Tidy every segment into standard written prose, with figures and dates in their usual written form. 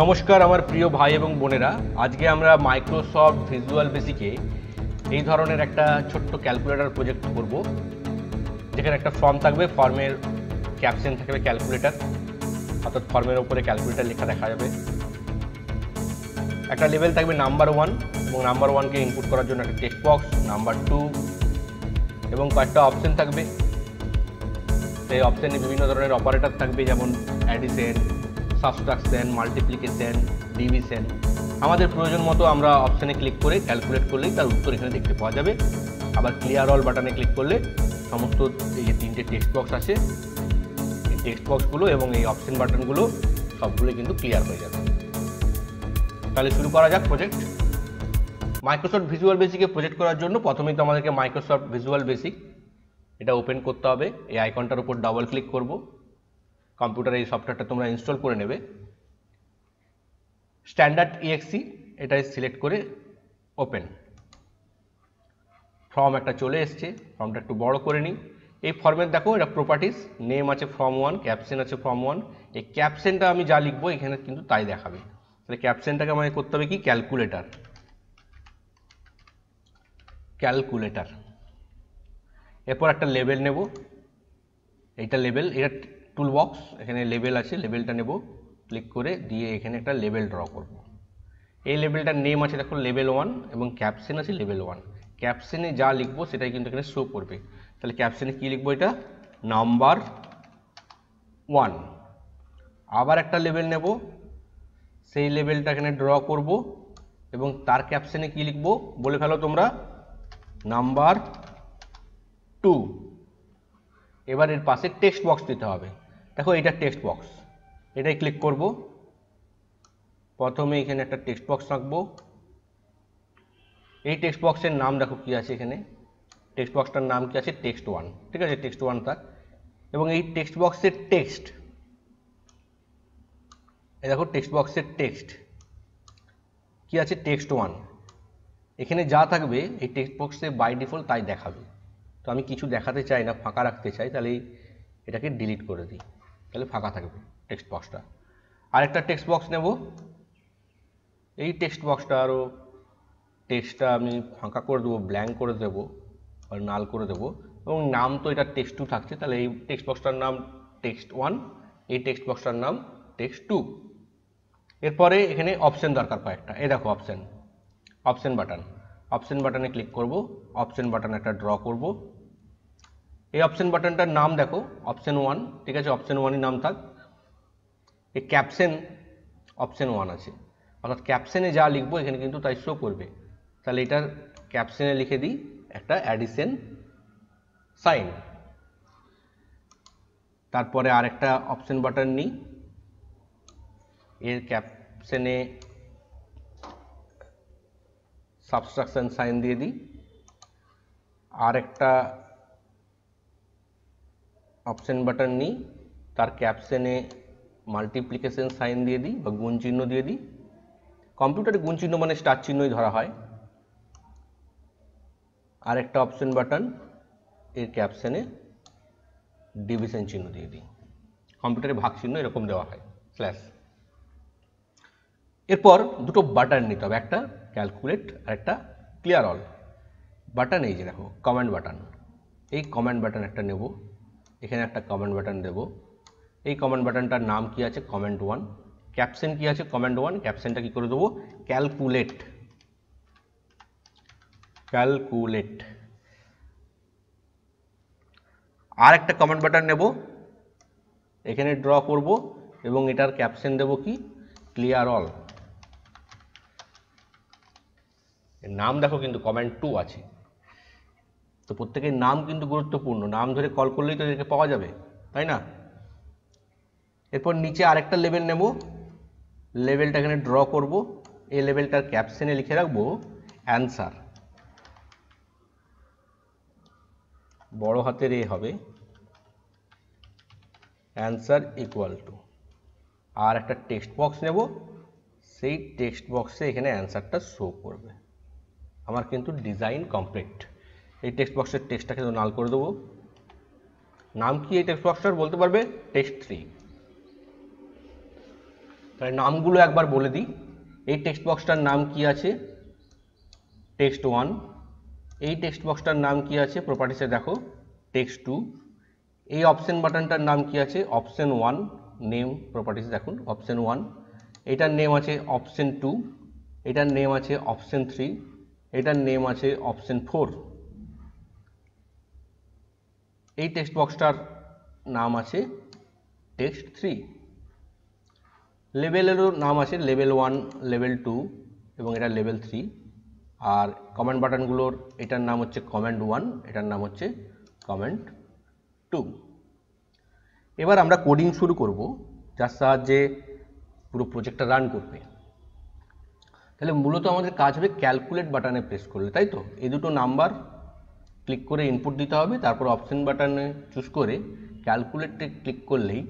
নমস্কার আমার প্রিয় ভাই এবং বোনেরা, আজকে আমরা মাইক্রোসফট ভিজুয়াল বেসিকে এই ধরনের একটা ছোট্ট ক্যালকুলেটর প্রজেক্ট করব, যেখানে একটা ফর্ম থাকবে, ফর্মের ক্যাপশন থাকবে ক্যালকুলেটর, অর্থাৎ ফর্মের উপরে ক্যালকুলেটর লেখা দেখা যাবে। একটা লেভেল থাকবে নাম্বার 1 এবং নাম্বার 1কে ইনপুট করার জন্য একটা টেক্সট বক্স, নাম্বার 2 এবং কয়েকটা অপশন থাকবে। সেই অপশনে বিভিন্ন ধরনের অপারেটর থাকবে, যেমন অ্যাডিশন, সাবট্রাকশন, মাল্টিপ্লিকেশন, ডিভিশন। আমাদের প্রয়োজন মতো আমরা অপশানে ক্লিক করে ক্যালকুলেট করলেই তার উত্তর এখানে দেখতে পাওয়া যাবে। আবার ক্লিয়ার অল বাটনে ক্লিক করলে সমস্ত এই যে 3টে টেক্সট বক্স আছে, এই টেক্সট বক্সগুলো এবং এই অপশন বাটনগুলো সবগুলো কিন্তু ক্লিয়ার হয়ে যাবে। তাহলে শুরু করা যাক প্রজেক্ট। মাইক্রোসফট ভিজুয়াল বেসিকে প্রজেক্ট করার জন্য প্রথমেই তো আমাদেরকে মাইক্রোসফট ভিজুয়াল বেসিক এটা ওপেন করতে হবে। এই আইকনটার উপর ডাবল ক্লিক করব। কম্পিউটারে এই সফটওয়্যারটা তোমরা ইনস্টল করে নেবে। স্ট্যান্ডার্ড EXE এটাই সিলেক্ট করে ওপেন। ফর্ম একটা চলে এসছে, ফর্মটা একটু বড় করে নিই। এই ফর্মের দেখো, এটা প্রপার্টিস, নেম আছে ফর্ম 1, ক্যাপশন আছে ফর্ম 1। এই ক্যাপশনটা আমি যা লিখবো এখানে কিন্তু তাই দেখাবে। তাহলে ক্যাপশনটাকে আমাকে করতে হবে কি, ক্যালকুলেটর। ক্যালকুলেটর। এরপর একটা লেবেল নেব, এইটা লেবেল, এটা টুল বক্স, এখানে লেবেল আছে, লেবেলটা নেব, ক্লিক করে দিয়ে এখানে একটা লেবেল ড্র করব। এই লেবেলটার নেম আছে দেখো লেবেল 1 এবং ক্যাপশন আছে লেবেল 1। ক্যাপশনে যা লিখবো সেটাই কিন্তু এখানে শো করবে। তাহলে ক্যাপশনে কি লিখবো, এটা নাম্বার 1। আবার একটা লেবেল নেব, সেই লেবেলটা এখানে ড্র করব এবং তার ক্যাপশনে কি লিখবো বলে ফেলো তোমরা, নাম্বার 2। এবার এর পাশে টেক্সট বক্স দিতে হবে। দেখো এটা টেক্সট বক্স, এটাই ক্লিক করব। প্রথমে এখানে একটা টেক্সট বক্স রাখবো। এই টেক্সট বক্সের নাম দেখো কি আছে, এখানে টেক্সট বক্সটার নাম কি আছে, টেক্সট 1। ঠিক আছে, টেক্সট 1 থাক। এবং এই টেক্সট বক্সের টেক্সট, এই দেখো টেক্সট বক্সের টেক্সট কি আছে, টেক্সট 1। এখানে যা থাকবে এই টেক্সট বক্সে বাই ডিফল্ট তাই দেখাবে। তো আমি কিছু দেখাতে চাই না, ফাঁকা রাখতে চাই, তাহলে এটাকে ডিলিট করে দিই, তাহলে ফাঁকা থাকবে টেক্সট বক্সটা। আরেকটা টেক্সট বক্স নেব, এই টেক্সট বক্সটা আরও টেক্সটটা আমি ফাঁকা করে দেবো, ব্ল্যাঙ্ক করে দেবো আর নাল করে দেবো। এবং নাম তো এটা টেক্সট 2 থাকছে, তাহলে এই টেক্সট বক্সটার নাম টেক্সট 1, এই টেক্সট বক্সটার নাম টেক্সট 2। এরপরে এখানে অপশন দরকার কয়েকটা, এই দেখো অপশন, অপশন বাটন। অপশন বাটনে ক্লিক করব, অপশন বাটন একটা ড্র করব। এই অপশন বাটনটার নাম দেখো অপশন 1, ঠিক আছে, অপশন 1ই নাম থাক। এই ক্যাপশন অপশন 1 আছে, অর্থাৎ ক্যাপশনে যা লিখবো এখানে কিন্তু তাই শো করবে। তাহলে এটার ক্যাপশনে লিখে দিই একটা অ্যাডিশন সাইন। তারপরে আরেকটা অপশন বাটন নিই, এর ক্যাপশনে সাবট্রাকশন সাইন দিয়ে দিই। আর একটা অপশন বাটন নিই, তার ক্যাপশনে মাল্টিপ্লিকেশন সাইন দিয়ে দিই বা গুণ চিহ্ন দিয়ে দিই। কম্পিউটারে গুণ চিহ্ন মানে স্টার চিহ্নই ধরা হয়। আর একটা অপশন বাটন, এর ক্যাপশনে ডিভিশন চিহ্ন দিয়ে দিই। কম্পিউটারে ভাগ চিহ্ন এরকম দেওয়া হয়, স্ল্যাশ। এরপর দুটো বাটন নিতে হবে, একটা ক্যালকুলেট আর একটা ক্লিয়ার অল বাটন। এই যে দেখো কমেন্ট বাটন, এই কমেন্ট বাটন একটা নেব, এখানে একটা কমেন্ট বাটন দেব। এই কমেন্ট বাটনটার নাম কি আছে, কমেন্ট 1। ক্যাপশন কি আছে, কমেন্ট 1। ক্যাপশনটা কি করে দেবো, ক্যালকুলেট। ক্যালকুলেট। আর একটা কমেন্ট বাটন নেব, এখানে ড্র করব এবং এটার ক্যাপশন দেব কি, ক্লিয়ার অল। এর নাম দেখো কিন্তু কমেন্ট 2 আছে। তো প্রত্যেকের নাম কিন্তু গুরুত্বপূর্ণ, নাম ধরে কল করলেই তো এটাকে পাওয়া যাবে, তাই না? এরপর নিচে আরেকটা লেবেল নেব, লেবেলটা এখানে ড্র করব। এই লেবেলটার ক্যাপশনে লিখে রাখবো অ্যান্সার, বড় হাতের এ হবে, অ্যান্সার ইকুয়াল টু। আর একটা টেক্সট বক্স নেব, সেই টেক্সট বক্সে এখানে অ্যান্সারটা শো করবে। আমার কিন্তু ডিজাইন কমপ্লিট। এই টেক্সট বক্সের টেক্সটটাকে নাল করে দেবো। নাম কি এই টেক্সট বক্সটার বলতে পারবে, টেক্সট 3। তাহলে নামগুলো একবার বলে দিই। এই টেক্সট বক্সটার নাম কি আছে? টেক্সট 1। এই টেক্সট বক্সটার নাম কি আছে? প্রপার্টিসে দেখো টেক্সট 2। এই অপশন বাটনটার নাম কি আছে? অপশন 1। নেম প্রপার্টিস দেখুন অপশন 1। এটার নেম আছে অপশন 2। এটার নেম আছে অপশন 3। এটার নেম আছে অপশন 4। এই টেক্সট বক্সটার নাম আছে টেক্সট 3। লেভেলেরও নাম আছে লেভেল 1, লেভেল 2 এবং এটা লেভেল 3। আর কমেন্ট বাটনগুলোর এটার নাম হচ্ছে কমেন্ট 1, এটার নাম হচ্ছে কমেন্ট 2। এবার আমরা কোডিং শুরু করব, যার সাহায্যে পুরো প্রজেক্টটা রান করবে। তাহলে মূলত আমাদের কাজ হবে ক্যালকুলেট বাটনে প্রেস করলে, তাই তো? এই দুটো নাম্বার ক্লিক করে ইনপুট দিতে হবে, তারপর অপশন বাটনে চুজ করে ক্যালকুলেটে ক্লিক করলেই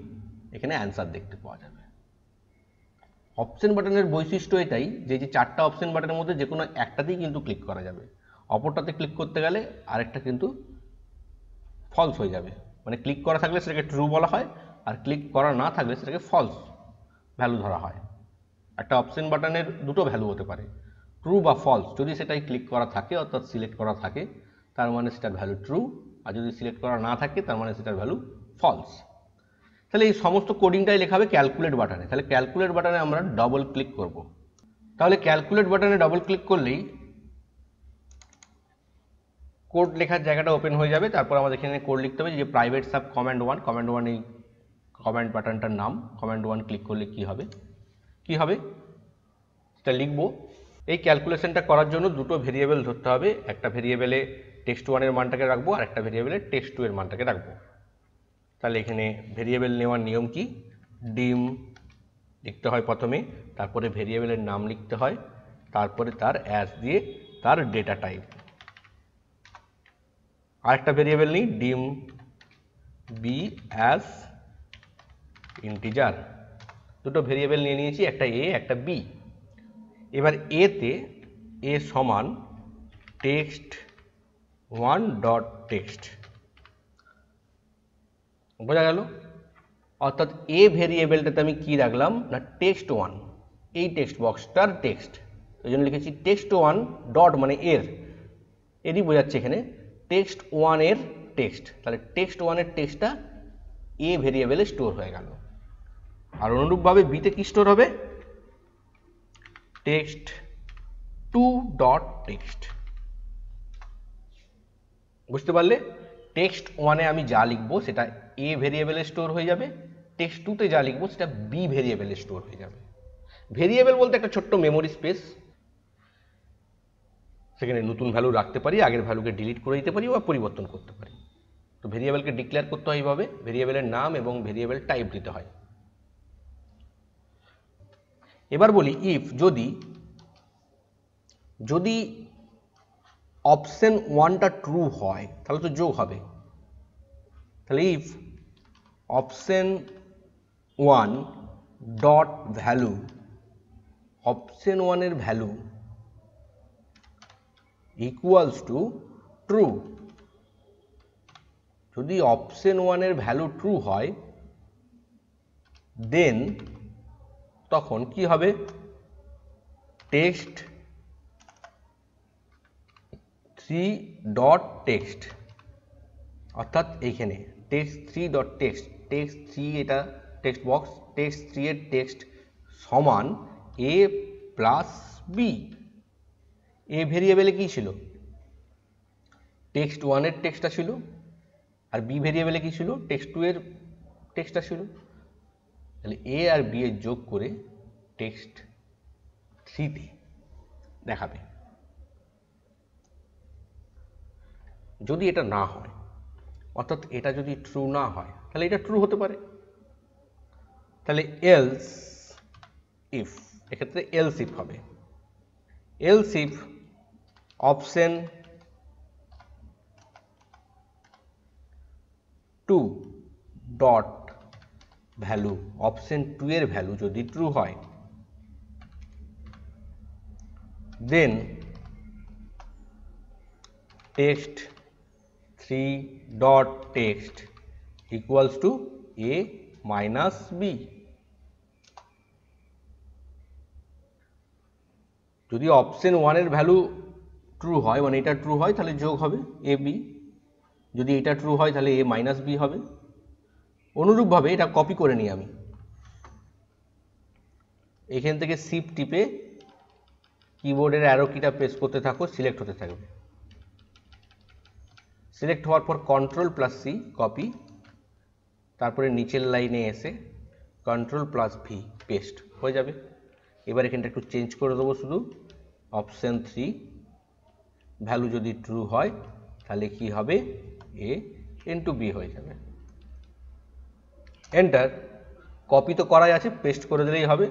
এখানে অ্যান্সার দেখতে পাওয়া যাবে। অপশন বাটনের বৈশিষ্ট্য এটাই যে চারটা অপশন বাটনের মধ্যে যে কোনো একটাতেই কিন্তু ক্লিক করা যাবে, অপরটাতে ক্লিক করতে গেলে আরেকটা কিন্তু ফলস হয়ে যাবে। মানে ক্লিক করা থাকলে সেটাকে ট্রু বলা হয়, আর ক্লিক করা না থাকলে সেটাকে ফলস ভ্যালু ধরা হয়। একটা অপশন বাটনের দুটো ভ্যালু হতে পারে, ট্রু বা ফলস। যদি সেটাই ক্লিক করা থাকে অর্থাৎ সিলেক্ট করা থাকে তার মানে সেটার ভ্যালু ট্রু, আর যদি সিলেক্ট করা না থাকে তার মানে সেটার ভ্যালু ফলস। তাহলে এই সমস্ত কোডিংটাই লেখা হবে ক্যালকুলেট বাটনে। তাহলে ক্যালকুলেট বাটনে আমরা ডবল ক্লিক করব। তাহলে ক্যালকুলেট বাটনে ডবল ক্লিক করলেই কোড লেখার জায়গাটা ওপেন হয়ে যাবে। তারপর আমাদের এখানে কোড লিখতে হবে যে প্রাইভেট সাব কমান্ড 1। কমান্ড 1 এই কমান্ড বাটনটার নাম। কমান্ড 1 ক্লিক করলে কি হবে সেটা লিখব। এই ক্যালকুলেশনটা করার জন্য দুটো ভেরিয়েবল ধরতে হবে। একটা ভেরিয়েবলে টেক্সট 1 এর মানটাকে রাখবো, আর একটা ভেরিয়েবলে টেক্সট 2 এর মানটাকে রাখবো। তাহলে এখানে ভেরিয়েবল নেওয়ার নিয়ম কি? ডিম লিখতে হয় প্রথমে, তারপরে ভেরিয়েবলের নাম লিখতে হয়, তারপরে তার অ্যাজ দিয়ে তার ডেটা টাইপ। আরেকটা ভেরিয়েবল নিই ডিম বি অ্যাজ ইন্টিজার। দুটো ভেরিয়েবল নিয়ে নিয়েছি, একটা এ একটা বি। এবার এতে এ সমান টেক্সট 1 ডট টেক্সট, বোঝা গেল? অর্থাৎ এ ভেরিয়েবলটাতে আমি কি রাখলাম না টেক্সট 1, এই টেক্সট বক্সটার টেক্সট। ওই জন্য লিখেছি টেক্সট 1 ডট মানে এরই বোঝাচ্ছে এখানে টেক্সট 1 এর টেক্সট। তাহলে টেক্সট 1 এর টেক্সটটা এ ভেরিয়েবলে স্টোর হয়ে গেল। আর অনুরূপভাবে বিতে কি স্টোর হবে? Text 2 dot text. বুঝতে পারলে? টেক্সট 1 এ আমি যা লিখবো সেটা এ ভেরিয়েবলে স্টোর হয়ে যাবে, টেক্সট 2 তে যা লিখবো সেটা বি ভেরিয়েবলে স্টোর হয়ে যাবে। ভেরিয়েবল বলতে একটা ছোট্ট মেমোরি স্পেস, সেখানে নতুন ভ্যালু রাখতে পারি, আগের ভ্যালুকে ডিলিট করে দিতে পারি বা পরিবর্তন করতে পারি। তো ভেরিয়েবলকে ডিক্লেয়ার করতে হয় এইভাবে, ভেরিয়েবলের নাম এবং ভেরিয়েবল টাইপ দিতে হয়। এবার বলি ইফ যদি অপশন 1টা ট্রু হয় তাহলে তো যোগ হবে। তাহলে if option 1 dot value, option 1 এর ভ্যালু ইকুয়ালস টু ট্রু। যদি অপশন 1 এর ভ্যালু ট্রু হয় দেন তখন কি হবে? টেক্সট 3 ডট টেক্সট, অর্থাৎ এইখানে টেক্সট 3 ডট টেক্সট, টেক্সট 3 এটা টেক্সট বক্স, টেক্সট 3 এর টেক্সট সমান এ প্লাস বি। এ ভেরিয়েবলে কি ছিল? টেক্সট 1 এর টেক্সটটা ছিল, আর বি ভেরিয়েবলে কি ছিল? টেক্সট 2 এর টেক্সটটা ছিল। তাহলে এ আর বি এর যোগ করে টেক্সট 3 তে দেখাবে। যদি এটা না হয়, অর্থাৎ এটা যদি ট্রু না হয়, তাহলে এটা ট্রু হতে পারে। তাহলে এলস ইফ, এক্ষেত্রে এলস ইফ হবে। Else if option 2 dot value, option 2 এর ভ্যালু যদি ট্রু হয় then text 3 dot text equals to A minus B. যদি অপশন 1 এর ভ্যালু ট্রু হয়, মানে এটা ট্রু হয়, তাহলে যোগ হবে এ বি। যদি এটা ট্রু হয় তাহলে এ মাইনাস বি হবে। অনুরূপভাবে এটা কপি করে নিই আমি, এখান থেকে শিফট টিপে কিবোর্ডের অ্যারো কিটা প্রেস করতে থাকো, সিলেক্ট হতে থাকবে। সিলেক্ট হওয়ার পর কন্ট্রোল প্লাস সি কপি, তারপরে নিচের লাইনে এসে কন্ট্রোল প্লাস ভি পেস্ট হয়ে যাবে। এবার এখানটা একটু চেঞ্জ করে দেবো, শুধু অপশন 3 ভ্যালু যদি ট্রু হয় তাহলে কি হবে, এ ইন্টু বি হয়ে যাবে। এন্টার। কপি তো করাই আছে, পেস্ট করে দিলেই হবে।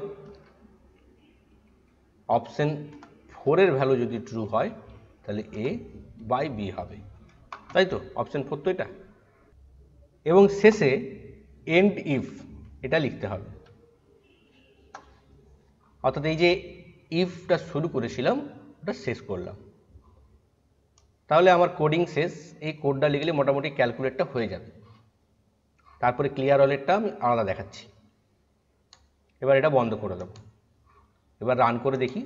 অপশন 4 এর ভ্যালু যদি ট্রু হয় তাহলে এ বাই বি হবে, তাই তো? অপশন 4 তো এটা। এবং শেষে এন্ড ইফ এটা লিখতে হবে, অর্থাৎ এই যে ইফটা শুরু করেছিলাম ওটা শেষ করলাম, তাহলে আমার কোডিং শেষ। এই কোডটা লিখলে মোটামুটি ক্যালকুলেটটা হয়ে যাবে। তারপরে ক্লিয়ার অলেরটা আমি আলাদা দেখাচ্ছি। এবার এটা বন্ধ করে দেবো। এবার রান করে দেখি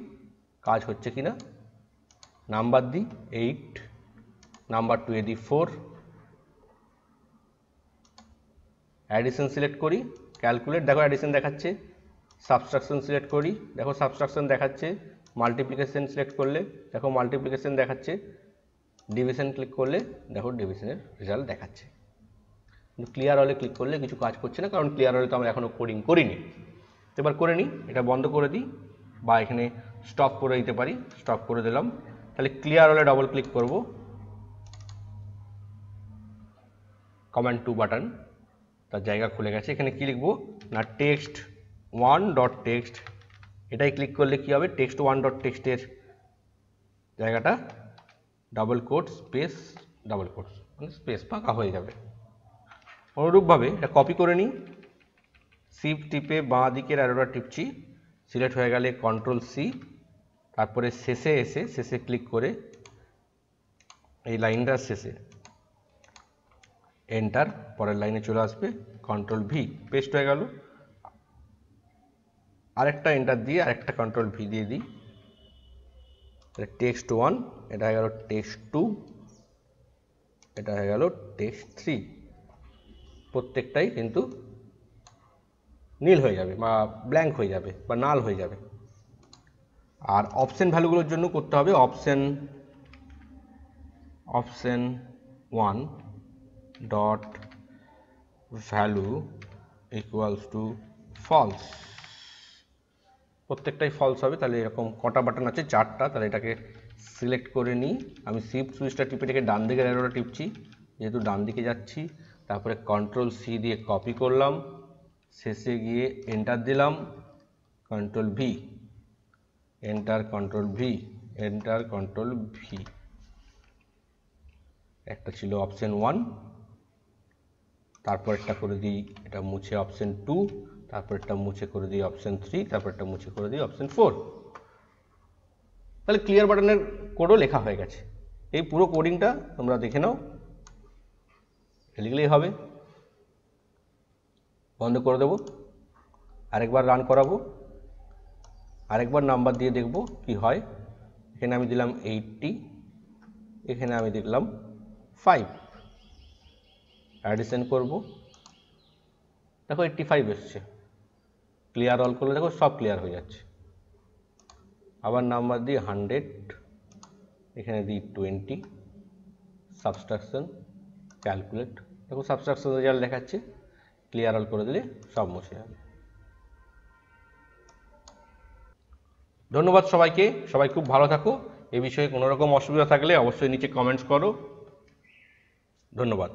কাজ হচ্ছে কিনা। নাম্বার দিই 8, নাম্বার 2 এ দিই 4, অ্যাডিশন সিলেক্ট করি, ক্যালকুলেট, দেখো অ্যাডিশন দেখাচ্ছে। সাবট্রাকশন সিলেক্ট করি, দেখো সাবট্রাকশন দেখাচ্ছে। মাল্টিপ্লিকেশন সিলেক্ট করলে দেখো মাল্টিপ্লিকেশন দেখাচ্ছে। ডিভিশন ক্লিক করলে দেখো ডিভিশনের রেজাল্ট দেখাচ্ছে। কিন্তু ক্লিয়ার অলে ক্লিক করলে কিছু কাজ করছে না, কারণ ক্লিয়ার অলে তো আমরা এখনও কোডিং করিনি। এবার করে নিই, এটা বন্ধ করে দিই, বা এখানে স্টপ করে দিতে পারি। স্টপ করে দিলাম। তাহলে ক্লিয়ার অলে ডবল ক্লিক করব, কমান্ড 2 বাটন, তার জায়গা খুলে গেছে। এখানে কি লিখবো না, টেক্সট 1 ডট টেক্সট। এটাই ক্লিক করলে কি হবে, টেক্সট 1 ডট টেক্সটের জায়গাটা double quote space double quote, মানে স্পেস ফাঁকা হয়ে যাবে। অনুরূপভাবে এটা কপি করে নিই, শিফট টিপে বাঁ দিকের অ্যারোটা টিপছি, সিলেক্ট হয়ে গেলে কন্ট্রোল সি, তারপরে শেষে এসে শেষে ক্লিক করে এই লাইনটার শেষে এন্টার, পরের লাইনে চলে আসবে, কন্ট্রোল ভি, পেস্ট হয়ে গেল। আরেকটা এন্টার দিয়ে আরেকটা কন্ট্রোল ভি দিয়ে দিই, টেক্সট 1, এটা হয়ে গেল টেক্সট 2, এটা হয়ে গেল টেক্সট 3। প্রত্যেকটাই কিন্তু নীল হয়ে যাবে বা ব্ল্যাঙ্ক হয়ে যাবে বা নাল হয়ে যাবে। আর অপশন ভ্যালুগুলোর জন্য করতে হবে option 1 dot value equals to false. প্রত্যেকটাই ফলস হবে। তাহলে এরকম কটা বাটন আছে, 4টা, তাহলে এটাকে সিলেক্ট করে নিই। আমি শিফট সুইচটা টিপে থেকে ডান দিকের অ্যারোটা টিপছি, যেহেতু ডান দিকে যাচ্ছি। তারপরে কন্ট্রোল সি দিয়ে কপি করলাম, শেষে গিয়ে এন্টার দিলাম, control V, enter, control V, enter, control V. একটা ছিল অপশন 1, তারপর একটা করে দিই এটা মুছে অপশন 2, তারপর একটা মুছে করে দিই অপশন 3, তারপর একটা মুছে করে দিই অপশন 4। তাহলে ক্লিয়ার বাটনের কোডও লেখা হয়ে গেছে। এই পুরো কোডিংটা তোমরা দেখে নাও, লিখলেই হবে। বন্ধ করে দেবো, আরেকবার রান করাবো, আরেকবার নাম্বার দিয়ে দেখব কি হয়। এখানে আমি দিলাম 80, এখানে আমি দিলাম 5, অ্যাডিশন করব, দেখো 85 এসছে। ক্লিয়ার অল করলে দেখো সব ক্লিয়ার হয়ে যাচ্ছে। আবার নাম্বার দিই 100, এখানে দিই 20, সাবট্রাকশন, ক্যালকুলেট, দেখো সাবট্রাকশন রেজাল্ট দেখাচ্ছে। ক্লিয়ার অল করে দিলে সব মুছে যাবে। ধন্যবাদ সবাইকে, সবাই খুব ভালো থাকো। এ বিষয়ে কোনো রকম অসুবিধা থাকলে অবশ্যই নিচে কমেন্টস করো। ধন্যবাদ।